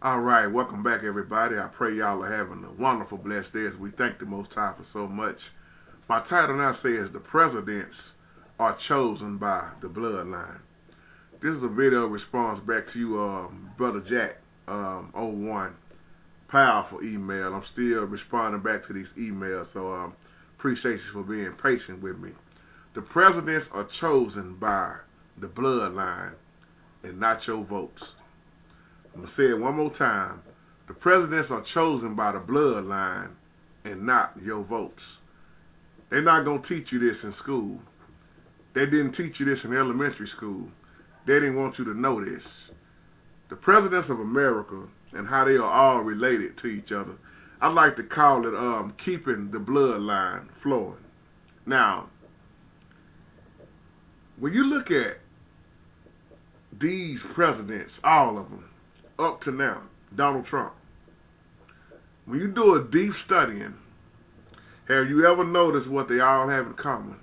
All right, welcome back, everybody. I pray y'all are having a wonderful, blessed day as we thank the Most High for so much. My title now says, The Presidents Are Chosen by the Bloodline. This is a video response back to you, Brother Jack, on one. Powerful email. I'm still responding back to these emails, so appreciate you for being patient with me. The presidents are chosen by the bloodline and not your votes. I'm going to say it one more time. The presidents are chosen by the bloodline and not your votes. They're not going to teach you this in school. They didn't teach you this in elementary school. They didn't want you to know this. The presidents of America and how they are all related to each other, I like to call it keeping the bloodline flowing. Now, when you look at these presidents, all of them, up to now, Donald Trump, when you do a deep studying, have you ever noticed what they all have in common?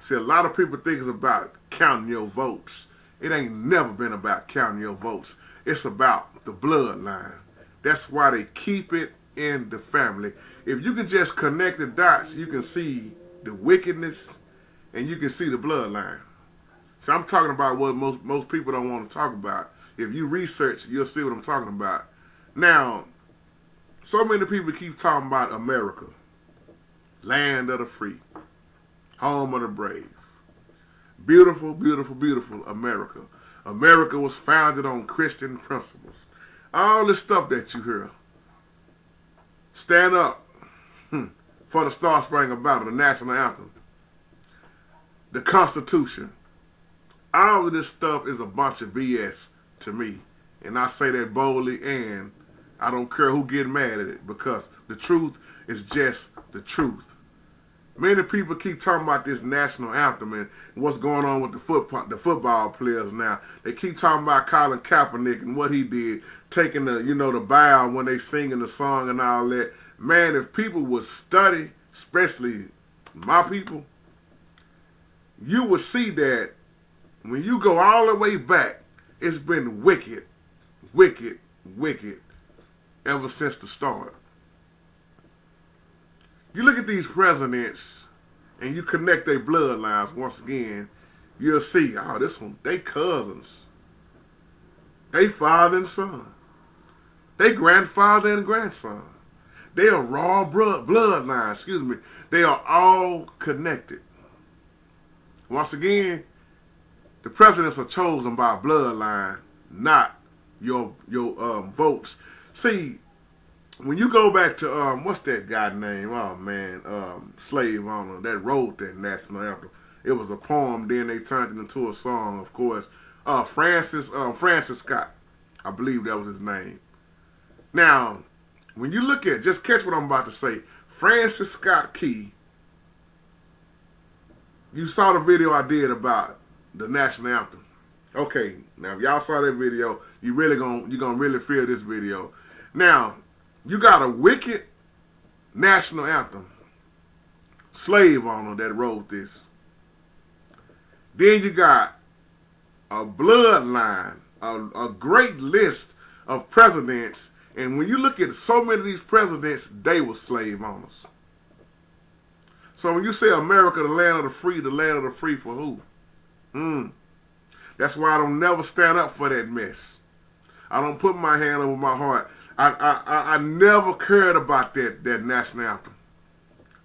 See, a lot of people think it's about counting your votes. It ain't never been about counting your votes. It's about the bloodline. That's why they keep it in the family. If you can just connect the dots, you can see the wickedness and you can see the bloodline. So I'm talking about what most people don't want to talk about. If you research, you'll see what I'm talking about. Now, so many people keep talking about America, land of the free, home of the brave. Beautiful, beautiful, beautiful America. America was founded on Christian principles. All this stuff that you hear. Stand up for the Star Spangled Banner, the national anthem, the Constitution. All of this stuff is a bunch of BS to me. And I say that boldly, and I don't care who get mad at it, because the truth is just the truth. Many people keep talking about this national anthem and what's going on with the football players now. They keep talking about Colin Kaepernick and what he did, taking the bow when they singing the song and all that. Man, if people would study, especially my people, you would see that when you go all the way back, it's been wicked, wicked, wicked ever since the start. You look at these presidents and you connect their bloodlines once again, you'll see, oh, this one, they cousins. They father and son. They grandfather and grandson. They are raw bloodline, They are all connected. Once again, the presidents are chosen by bloodline, not your votes. See, when you go back to what's that guy's name? Oh man, slave owner that wrote that national anthem. It was a poem. Then they turned it into a song. Of course, Francis Scott. I believe that was his name. Now, when you look at, just catch what I'm about to say. Francis Scott Key. You saw the video I did about the national anthem. Okay, now if y'all saw that video, you're gonna really feel this video. Now, you got a wicked national anthem, slave owner that wrote this. Then you got a bloodline, a great list of presidents, and when you look at so many of these presidents, they were slave owners. So when you say America, the land of the free for who? That's why I don't never stand up for that mess. I don't put my hand over my heart. I never cared about that national anthem.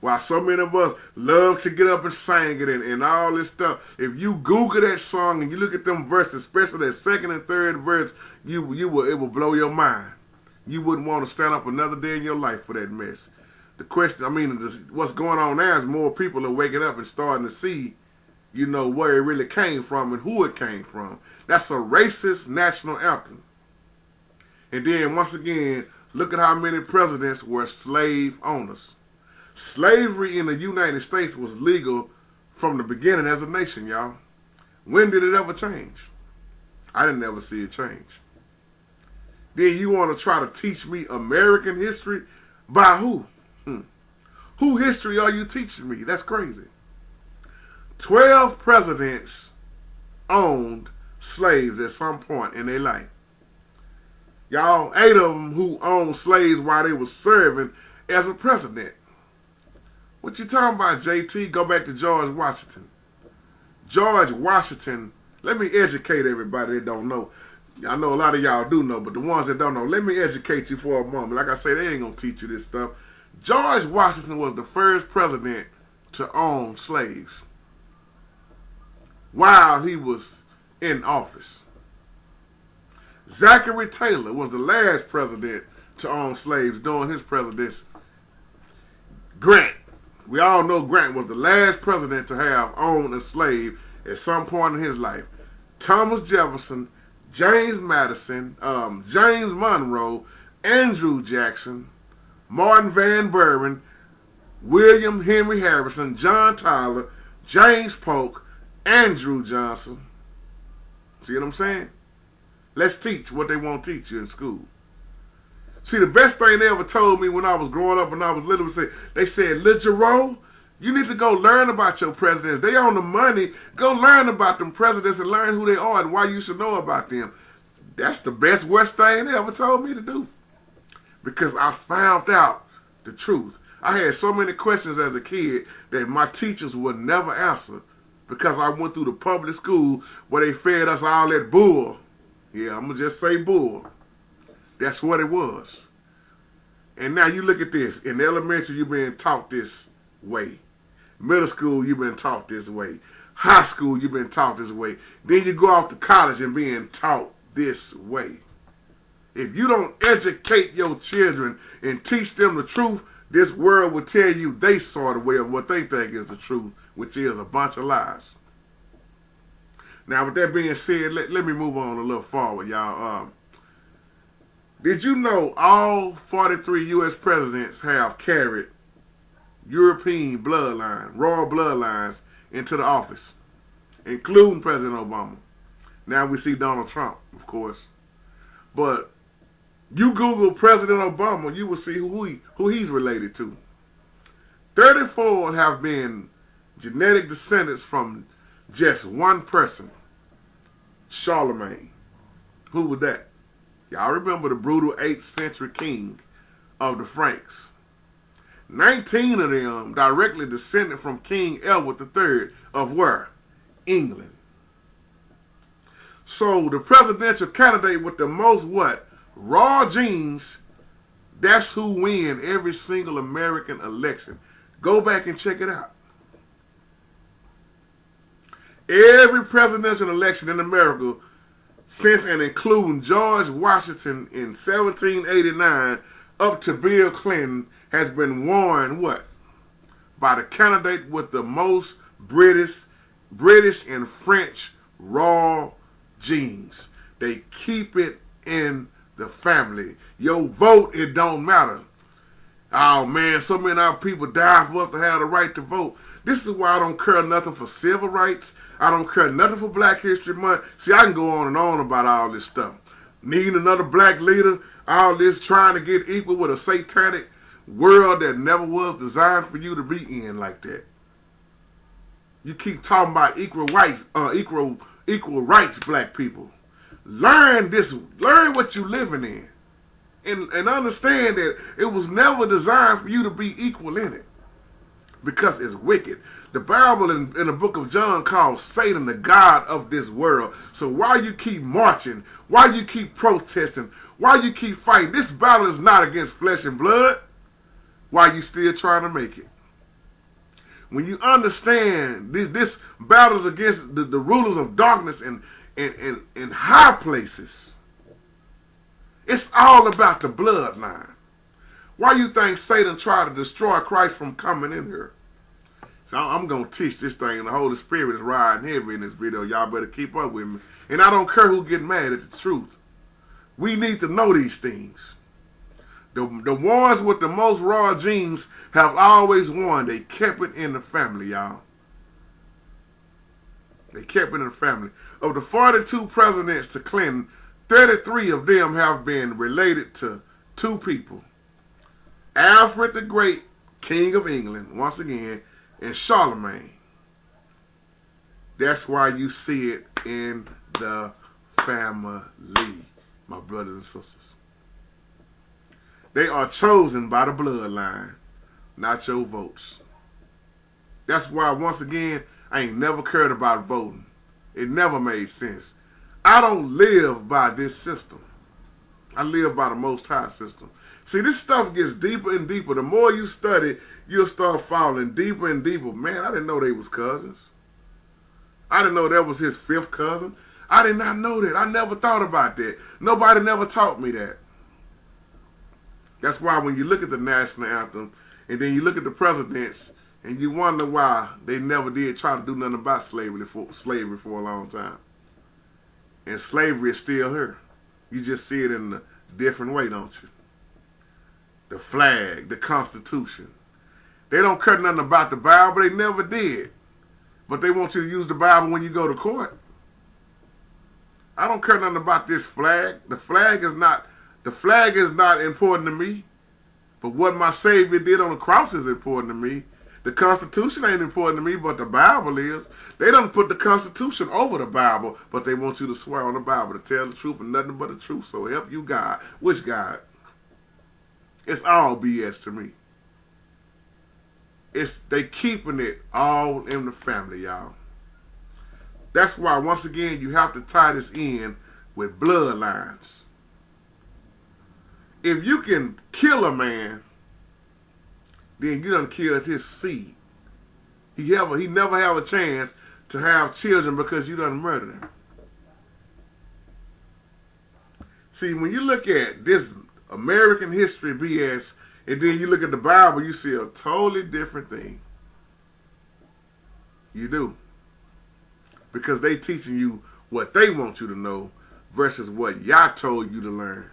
While so many of us love to get up and sing it and all this stuff. If you Google that song and you look at them verses, especially that second and third verse, it will blow your mind. You wouldn't want to stand up another day in your life for that mess. The question, what's going on now is more people are waking up and starting to see, where it really came from and who it came from. That's a racist national anthem. And then, once again, look at how many presidents were slave owners. Slavery in the United States was legal from the beginning as a nation, y'all. When did it ever change? I didn't ever see it change. Then you want to try to teach me American history? By who? Who history are you teaching me? That's crazy. 12 presidents owned slaves at some point in their life. Y'all, 8 of them who owned slaves while they were serving as a president. What you talking about, JT? Go back to George Washington. George Washington, let me educate everybody that don't know. I know a lot of y'all do know, but the ones that don't know, let me educate you for a moment. Like I say, they ain't going to teach you this stuff. George Washington was the first president to own slaves while he was in office. Zachary Taylor was the last president to own slaves during his presidency. Grant, we all know Grant was the last president to have owned a slave at some point in his life. Thomas Jefferson, James Madison, James Monroe, Andrew Jackson, Martin Van Buren, William Henry Harrison, John Tyler, James Polk, Andrew Johnson. See what I'm saying? Let's teach what they won't teach you in school. See, the best thing they ever told me when I was growing up and I was little was they said, Lil Jerome, you need to go learn about your presidents. They own the money. Go learn about them presidents and learn who they are and why you should know about them. That's the best worst thing they ever told me to do. Because I found out the truth. I had so many questions as a kid that my teachers would never answer because I went through the public school where they fed us all that bull. Yeah, I'm going to just say bull. That's what it was. And now you look at this. In elementary, you've been taught this way. Middle school, you've been taught this way. High school, you've been taught this way. Then you go off to college and being taught this way. If you don't educate your children and teach them the truth, this world will tell you they saw the way of what they think is the truth, which is a bunch of lies. Now, with that being said, let me move on a little forward, y'all. Did you know all 43 U.S. presidents have carried European bloodline, royal bloodlines, into the office, including President Obama? Now we see Donald Trump, of course. But you Google President Obama, you will see who he's related to. 34 have been genetic descendants from just one person, Charlemagne. Who was that? Y'all remember the brutal 8th century king of the Franks. 19 of them directly descended from King Edward III of where? England. So the presidential candidate with the most what? Raw genes, that's who win every single American election. Go back and check it out. Every presidential election in America since and including George Washington in 1789 up to Bill Clinton has been won what? By the candidate with the most British and French raw genes. They keep it in the family. Your vote, it don't matter. Oh man, so many of our people die for us to have the right to vote. This is why I don't care nothing for civil rights. I don't care nothing for Black History Month. See, I can go on and on about all this stuff. Needing another black leader, all this trying to get equal with a satanic world that never was designed for you to be in like that. You keep talking about equal rights, equal rights, black people. Learn this. Learn what you're living in. And understand that it was never designed for you to be equal in it. Because it's wicked. The Bible in the book of John calls Satan the God of this world. So why you keep marching, why you keep protesting, why you keep fighting, this battle is not against flesh and blood. Why you still trying to make it? When you understand this battle is against the rulers of darkness and in high places. It's all about the bloodline. Why you think Satan tried to destroy Christ from coming in here? So I'm going to teach this thing, and the Holy Spirit is riding heavy in this video. Y'all better keep up with me. And I don't care who get mad at the truth. We need to know these things. The ones with the most raw genes have always won. They kept it in the family, y'all. They kept it in the family. Of the 42 presidents to Clinton, 33 of them have been related to two people. Alfred the Great, King of England, once again, and Charlemagne. That's why you see it in the family, my brothers and sisters. They are chosen by the bloodline, not your votes. That's why, once again, I ain't never cared about voting. It never made sense. I don't live by this system. I live by the Most High system. See, this stuff gets deeper and deeper. The more you study, you'll start falling deeper and deeper. Man, I didn't know they was cousins. I didn't know that was his fifth cousin. I did not know that. I never thought about that. Nobody never taught me that. That's why when you look at the national anthem and then you look at the presidents and you wonder why they never did try to do nothing about slavery for a long time. And slavery is still here. You just see it in a different way, don't you? The flag, the Constitution. They don't care nothing about the Bible. They never did. But they want you to use the Bible when you go to court. I don't care nothing about this flag. The flag is not important to me. But what my Savior did on the cross is important to me. The Constitution ain't important to me, but the Bible is. They don't put the Constitution over the Bible, but they want you to swear on the Bible to tell the truth and nothing but the truth. So help you God. Which God? It's all BS to me. They keeping it all in the family, y'all. That's why, once again, you have to tie this in with bloodlines. If you can kill a man, then you done killed his seed. He never have a chance to have children because you done murdered him. See, when you look at this American history BS, and then you look at the Bible, you see a totally different thing. You do. Because they teaching you what they want you to know versus what Yah told you to learn.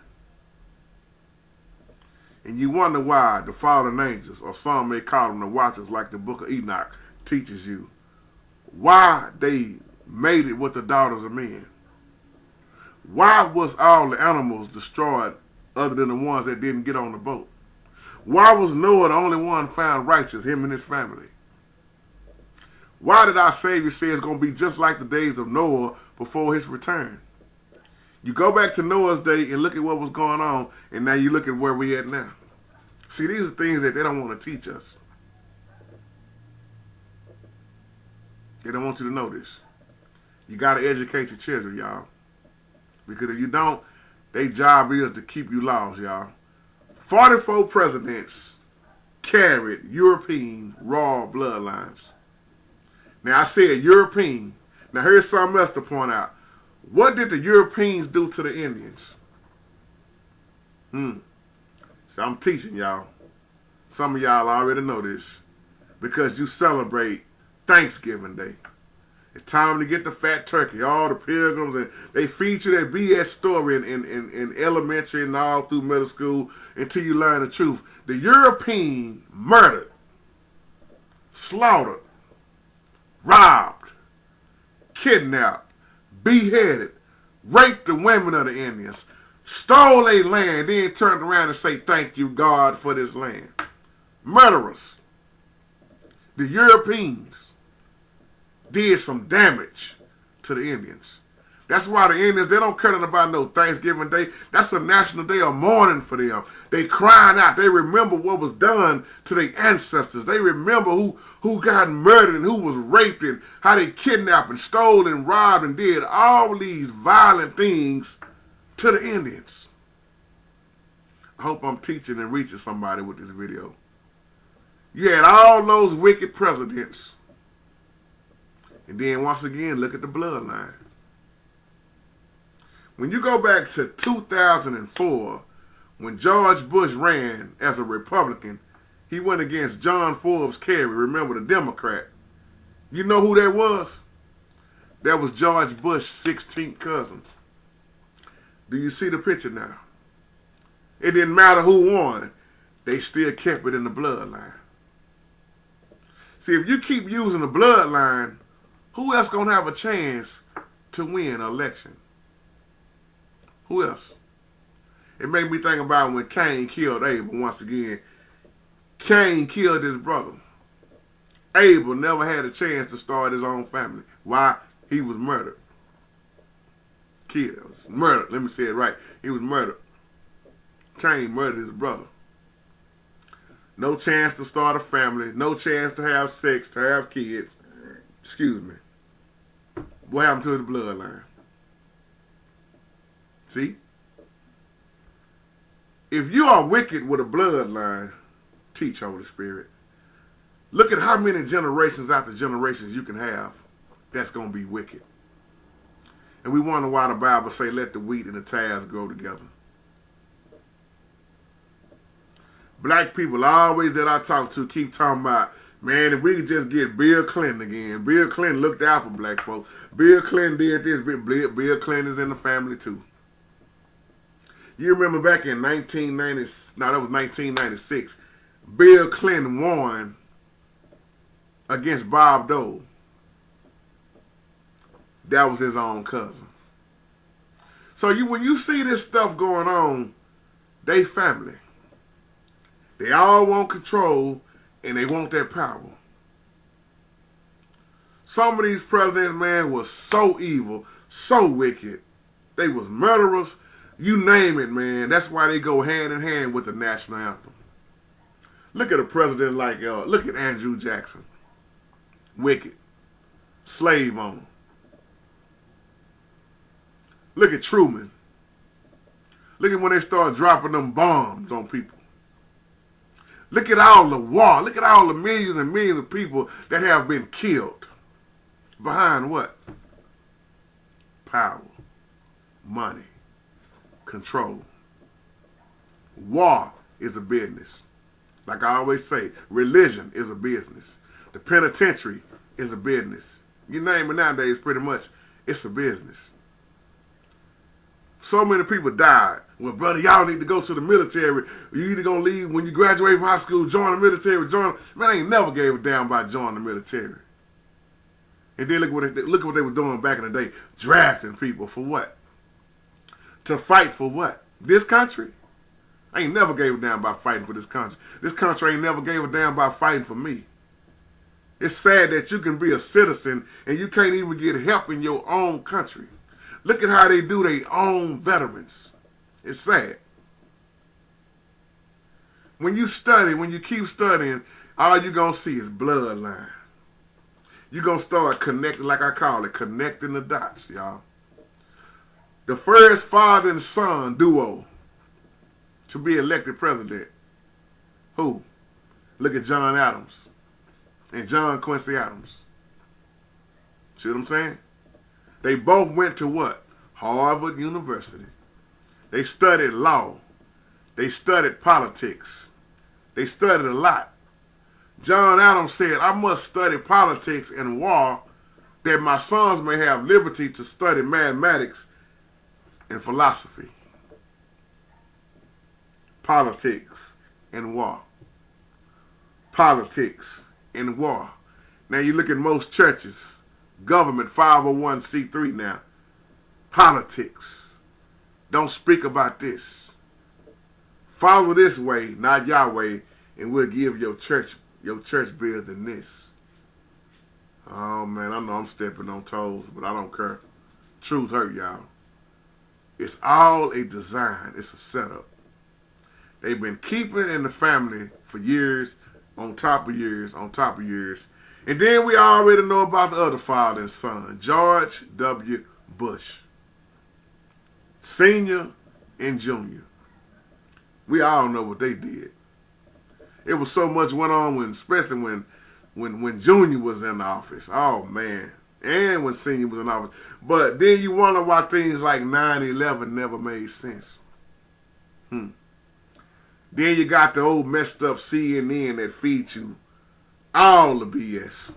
And you wonder why the fallen angels, or some may call them the watchers, like the book of Enoch, teaches you why they made it with the daughters of men. Why was all the animals destroyed other than the ones that didn't get on the boat? Why was Noah the only one found righteous, him and his family? Why did our Savior say it's going to be just like the days of Noah before his return? You go back to Noah's day and look at what was going on, and now you look at where we at now. See, these are things that they don't want to teach us. They don't want you to know this. You got to educate your children, y'all. Because if you don't, their job is to keep you lost, y'all. 44 presidents carried European royal bloodlines. Now, I said European. Now, here's something else to point out. What did the Europeans do to the Indians? So I'm teaching y'all. Some of y'all already know this because you celebrate Thanksgiving Day. It's time to get the fat turkey. All the pilgrims, and they feature that BS story in elementary and all through middle school until you learn the truth. The European murdered, slaughtered, robbed, kidnapped, beheaded, raped the women of the Indians, stole their land, then turned around and say, "Thank you, God, for this land." Murderers. The Europeans did some damage to the Indians. That's why the Indians, they don't care nothing about no Thanksgiving Day. That's a national day of mourning for them. They crying out. They remember what was done to their ancestors. They remember who got murdered and who was raped and how they kidnapped and stole and robbed and did all these violent things to the Indians. I hope I'm teaching and reaching somebody with this video. You had all those wicked presidents. And then once again, look at the bloodline. When you go back to 2004, when George Bush ran as a Republican, he went against John Forbes Kerry, remember, the Democrat. You know who that was? That was George Bush's 16th cousin. Do you see the picture now? It didn't matter who won. They still kept it in the bloodline. See, if you keep using the bloodline, who else gonna have a chance to win an election? Who else? It made me think about when Cain killed Abel once again. Cain killed his brother. Abel never had a chance to start his own family. Why? He was murdered. Killed. Murdered. Let me say it right. He was murdered. Cain murdered his brother. no chance to start a family, no chance to have sex, to have kids. Excuse me. What happened to his bloodline? See? If you are wicked with a bloodline, teach, Holy Spirit. Look at how many generations after generations you can have that's going to be wicked. And we wonder why the Bible say, let the wheat and the tares grow together. Black people always that I talk to keep talking about, man, if we could just get Bill Clinton again. Bill Clinton looked out for black folks. Bill Clinton did this. Bill Clinton is in the family too. You remember back in 1996, Bill Clinton won against Bob Dole. That was his own cousin. So when you see this stuff going on, they family. They all want control and they want their power. Some of these presidents, man, was so evil, so wicked. They was murderers. You name it, man. That's why they go hand in hand with the national anthem. Look at a president like, look at Andrew Jackson. Wicked. Slave owner. Look at Truman. Look at when they start dropping them bombs on people. Look at all the war. Look at all the millions and millions of people that have been killed. Behind what? Power. Money. Control. War is a business. Like I always say, religion is a business. The penitentiary is a business. You name it nowadays, pretty much, it's a business. So many people died. Well, brother, y'all need to go to the military. You either gonna leave when you graduate from high school, join the military, Man, I ain't never gave a damn about joining the military. And then look at what they were doing back in the day. Drafting people for what? To fight for what? This country? I ain't never gave a damn about fighting for this country. This country ain't never gave a damn about fighting for me. It's sad that you can be a citizen and you can't even get help in your own country. Look at how they do their own veterans. It's sad. When you study, when you keep studying, all you're going to see is bloodline. You're going to start connecting, like I call it, connecting the dots, y'all. The first father and son duo to be elected president. Who? Look at John Adams and John Quincy Adams. See what I'm saying? They both went to what? Harvard University. They studied law. They studied politics. They studied a lot. John Adams said, I must study politics and war that my sons may have liberty to study mathematics and philosophy. Politics and war. Politics and war. Now you look at most churches, government 501c3 now. Politics. Don't speak about this. Follow this way, not Yahweh, and we'll give your church building this. Oh man, I know I'm stepping on toes, but I don't care. Truth hurt, y'all. It's all a design. It's a setup. They've been keeping it in the family for years, on top of years, on top of years. And then we already know about the other father and son, George W. Bush. Senior and junior. We all know what they did. It was so much went on especially when Junior was in office. Oh man. And when Senior was in office. But then you wonder why things like 9/11 never made sense. Then you got the old messed up CNN that feeds you all the BS.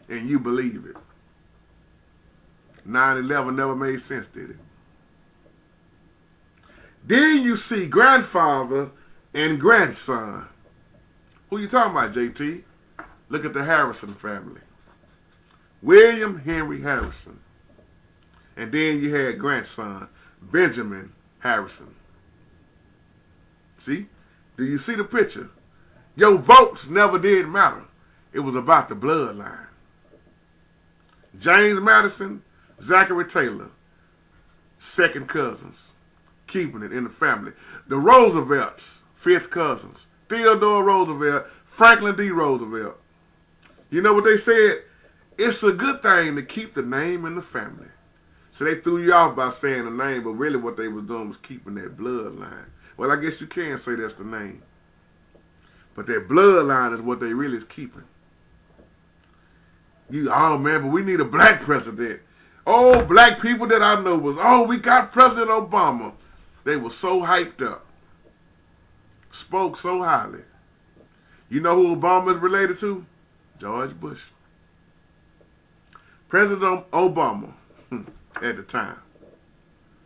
And you believe it. 9/11 never made sense, did it? Then you see grandfather and grandson. Who you talking about, JT? Look at the Harrison family. William Henry Harrison. And then you had grandson, Benjamin Harrison. See? Do you see the picture? Your votes never did matter. It was about the bloodline. James Madison, Zachary Taylor, second cousins, keeping it in the family. The Roosevelts, fifth cousins, Theodore Roosevelt, Franklin D. Roosevelt. You know what they said? It's a good thing to keep the name in the family. So they threw you off by saying the name, but really what they was doing was keeping that bloodline. Well, I guess you can say that's the name. But that bloodline is what they really is keeping. Oh man, but we need a black president. Oh, black people that I know was, oh, we got President Obama. They were so hyped up. Spoke so highly. You know who Obama is related to? George Bush. President Obama, at the time.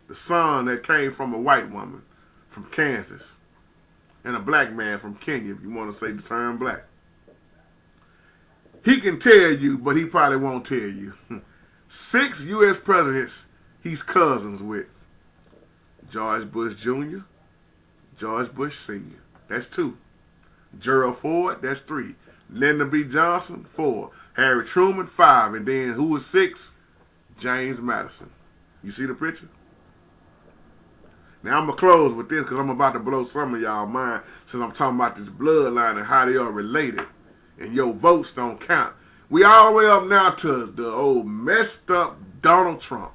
The son that came from a white woman from Kansas. And a black man from Kenya, if you want to say the term black. He can tell you, but he probably won't tell you. 6 U.S. presidents he's cousins with. George Bush Jr., George Bush Sr. That's 2. Gerald Ford, that's 3. Lyndon B. Johnson, 4. Harry Truman, 5. And then who was 6? James Madison. You see the picture? Now I'm going to close with this because I'm about to blow some of y'all mind since I'm talking about this bloodline and how they are related. And your votes don't count. We all the way up now to the old messed up Donald Trump.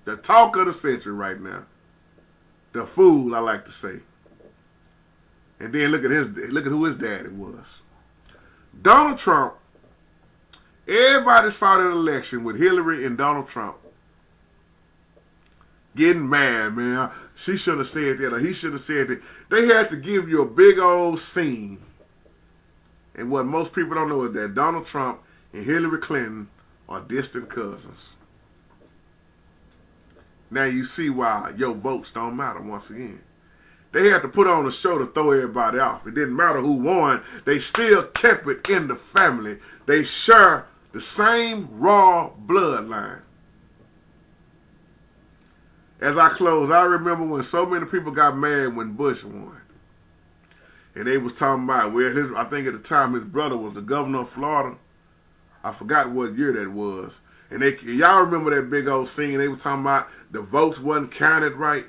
The talk of the century right now. The fool, I like to say. And then look at who his daddy was. Donald Trump, everybody saw that election with Hillary and Donald Trump. Getting mad, man. She should have said that, or he should have said that. They had to give you a big old scene. And what most people don't know is that Donald Trump and Hillary Clinton are distant cousins. Now you see why your votes don't matter once again. They had to put on a show to throw everybody off. It didn't matter who won. They still kept it in the family. They share the same raw bloodline. As I close, I remember when so many people got mad when Bush won. And they was talking about, well, I think at the time his brother was the governor of Florida. I forgot what year that was. And y'all remember that big old scene? They were talking about the votes wasn't counted right.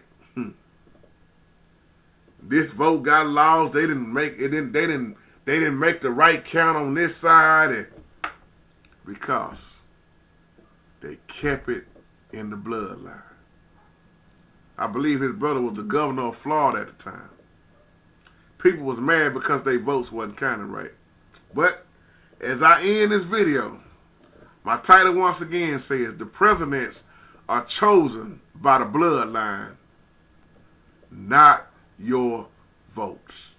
This vote got lost. They didn't make it. They didn't make the right count on this side, and because they kept it in the bloodline. I believe his brother was the governor of Florida at the time. People was mad because their votes wasn't counted right. But as I end this video, my title once again says, the presidents are chosen by the bloodline, not your votes.